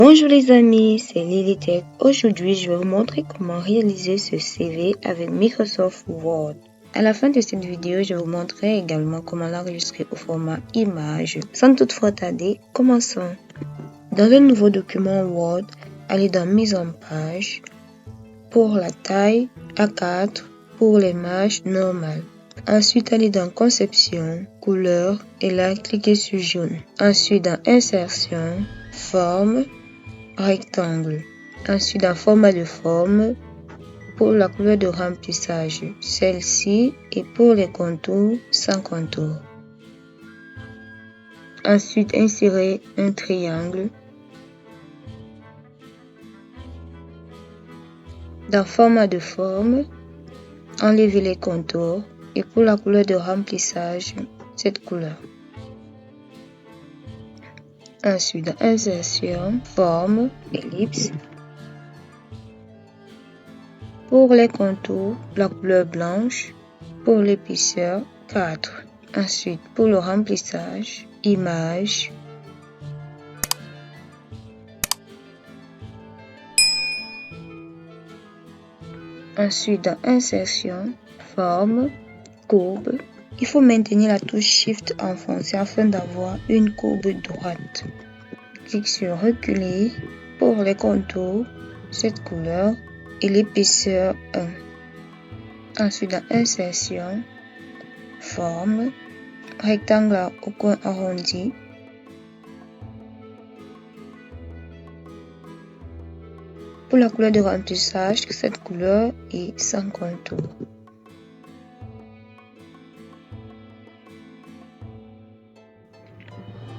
Bonjour les amis, c'est Lily Tech. Aujourd'hui, je vais vous montrer comment réaliser ce CV avec Microsoft Word. À la fin de cette vidéo, je vais vous montrer également comment l'enregistrer au format image. Sans toutefois tarder, commençons. Dans le nouveau document Word, allez dans Mise en page. Pour la taille, A4. Pour l'image normale. Ensuite, allez dans Conception, Couleur et là, cliquez sur Jaune. Ensuite, dans Insertion, Forme, Rectangle. Ensuite, dans Format de forme, pour la couleur de remplissage, celle-ci, et pour les contours, sans contour. Ensuite, insérez un triangle. Dans Format de forme, enlevez les contours et pour la couleur de remplissage, cette couleur. Ensuite, dans Insertion, Forme, Ellipse. Pour les contours, la couleur blanche. Pour l'épaisseur, 4. Ensuite, pour le remplissage, Image. Ensuite, dans Insertion, Forme, Courbe. Il faut maintenir la touche Shift enfoncée afin d'avoir une courbe droite. Clique sur Reculer. Pour les contours, cette couleur et l'épaisseur 1. Ensuite, dans Insertion, Forme, rectangle au coin arrondi. Pour la couleur de remplissage, cette couleur est sans contour.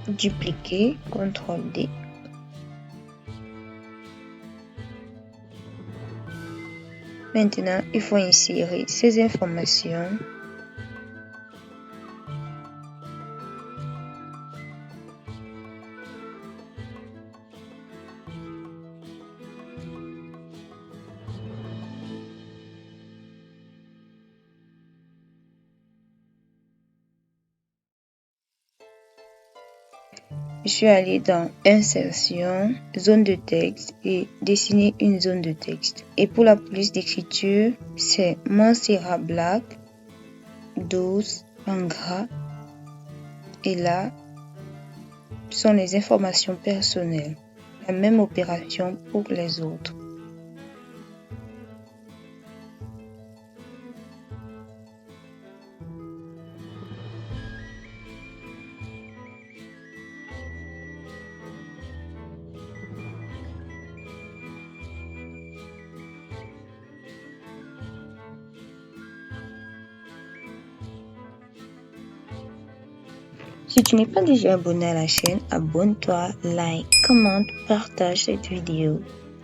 Dupliquer, CTRL-D. Maintenant, il faut insérer ces informations. Je suis allée dans Insertion, Zone de texte et dessiner une zone de texte. Et pour la police d'écriture, c'est Montserrat Black, 12 en gras. Et là, ce sont les informations personnelles. La même opération pour les autres. Si tu n'es pas déjà abonné à la chaîne, abonne-toi, like, commente, partage cette vidéo.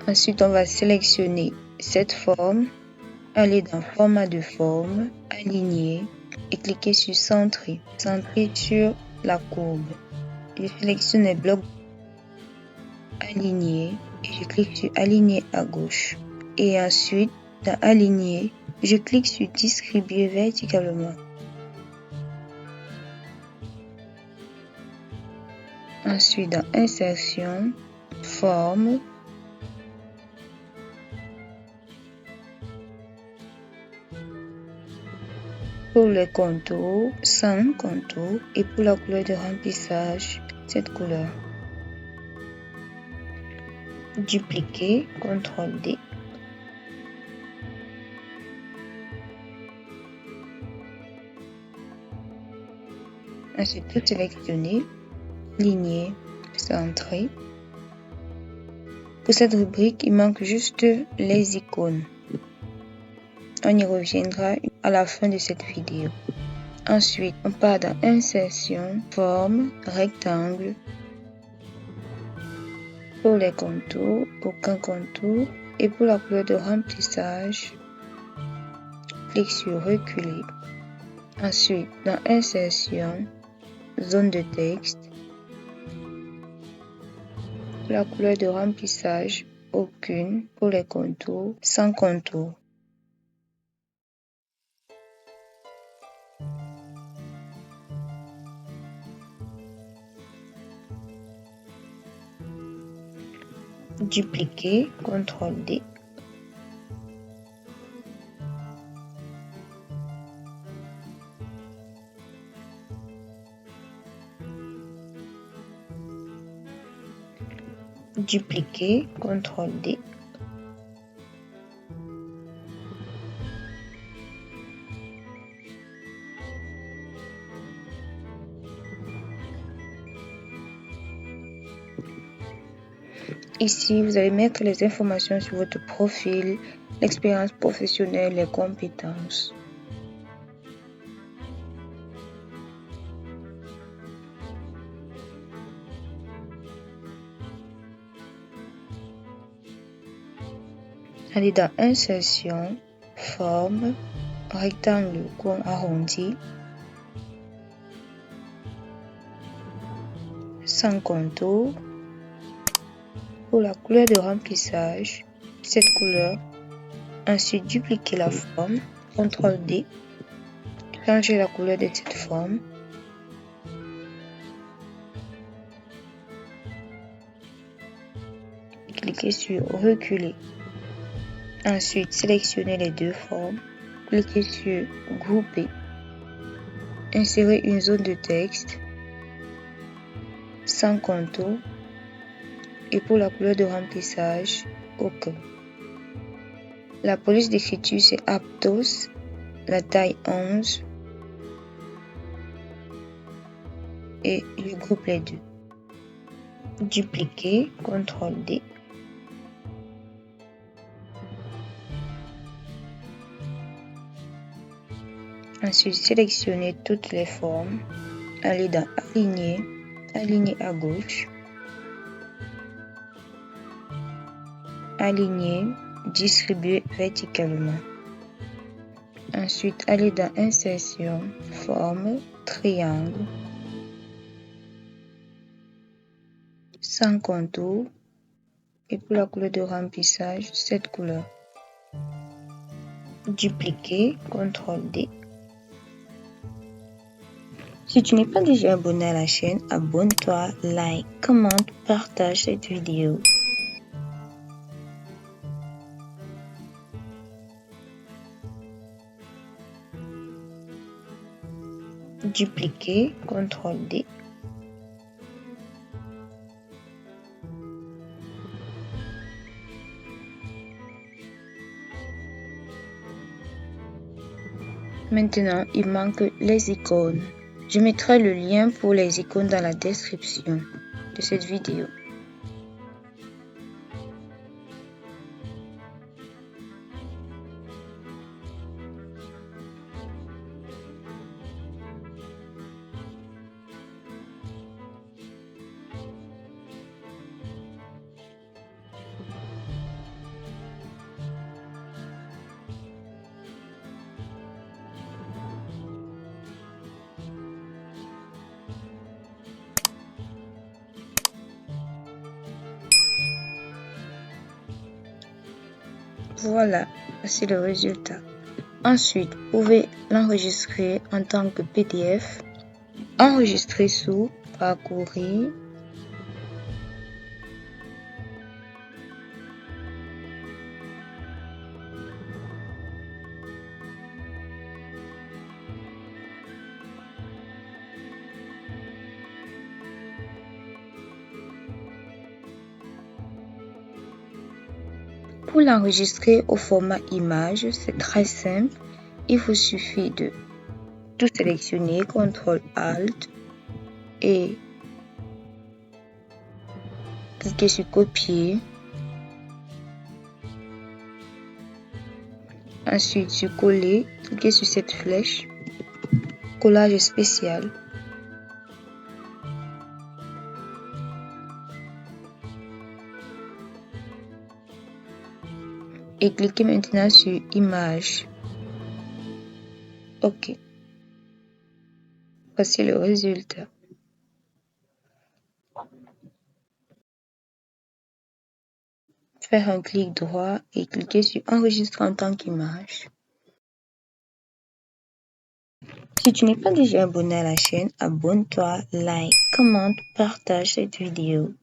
Ensuite, on va sélectionner cette forme, aller dans Format de forme, Aligner et cliquer sur Centrer. Centrer sur la courbe. Je sélectionne les blocs Aligner et je clique sur Aligner à gauche. Et ensuite, dans Aligner, je clique sur Distribuer verticalement. Ensuite, dans Insertion, Forme, pour les contours, sans contour et pour la couleur de remplissage, cette couleur. Dupliquer, CTRL-D. Ensuite, tout sélectionner, Lignée, Centrer. Pour cette rubrique, il manque juste les icônes. On y reviendra à la fin de cette vidéo. Ensuite, on part dans Insertion, Forme, Rectangle. Pour les contours, aucun contour. Et pour la couleur de remplissage, clique sur Reculer. Ensuite, dans Insertion, Zone de texte. Pour la couleur de remplissage, aucune. Pour les contours, sans contour. Dupliquer, CTRL-D. Dupliquer, CTRL-D. Ici, vous allez mettre les informations sur votre profil, l'expérience professionnelle, les compétences. Allez dans Insertion, Forme, rectangle coin arrondi, sans contour. Pour la couleur de remplissage, cette couleur. Ensuite, dupliquer la forme, CTRL-D, changer la couleur de cette forme. Cliquez sur Reculer. Ensuite, sélectionnez les deux formes. Cliquez sur Grouper. Insérez une zone de texte sans contour. Et pour la couleur de remplissage, OK. La police d'écriture, c'est Aptos, la taille 11. Et je groupe les deux. Dupliquer, CTRL-D. Ensuite, sélectionnez toutes les formes. Allez dans Aligner, aligner à gauche. Aligner, distribuer verticalement. Ensuite, allez dans Insertion, Forme, Triangle, sans contour. Et pour la couleur de remplissage, cette couleur. Dupliquer, CTRL-D. Si tu n'es pas déjà abonné à la chaîne, abonne-toi, like, commente, partage cette vidéo. Dupliquer, CTRL-D. Maintenant, il manque les icônes. Je mettrai le lien pour les icônes dans la description de cette vidéo. Voilà, c'est le résultat. Ensuite, vous pouvez l'enregistrer en tant que PDF, enregistrer sous, parcourir, Pour l'enregistrer au format image, c'est très simple. Il vous suffit de tout sélectionner, CTRL-ALT et cliquer sur copier. Ensuite, sur coller, cliquez sur cette flèche, collage spécial. Et cliquez maintenant sur image. OK. Voici le résultat. Faire un clic droit et cliquer sur enregistrer en tant qu'image. Si tu n'es pas déjà abonné à la chaîne, abonne-toi, like, commente, partage cette vidéo.